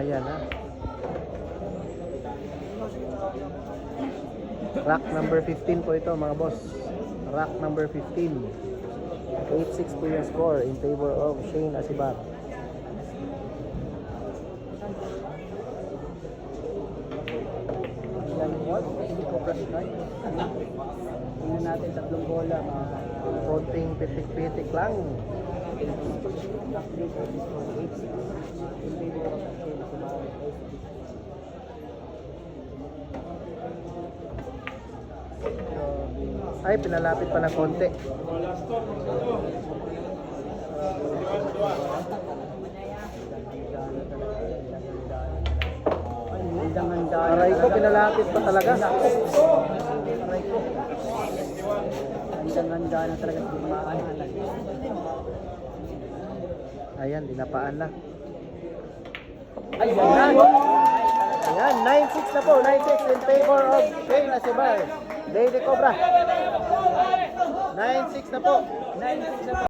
Ayan ha. Rack number 15 po ito mga boss. Rack number 15. 8-6 po yung score in favor of Shane Asibar. Tingnan natin tatlong bola. Konting pitik-pitik lang. Ay, pinalapit pa ng konti. Aray ko, pinalapit pa talaga. Aray ko. Handa na talaga sa dumaan. Ayan, dinapaan na. Ayan! Ayan, 9-6 na po. 9-6 in favor of Shane Asibar. Lady Cobra. 9-6 na po. 9-6 na po.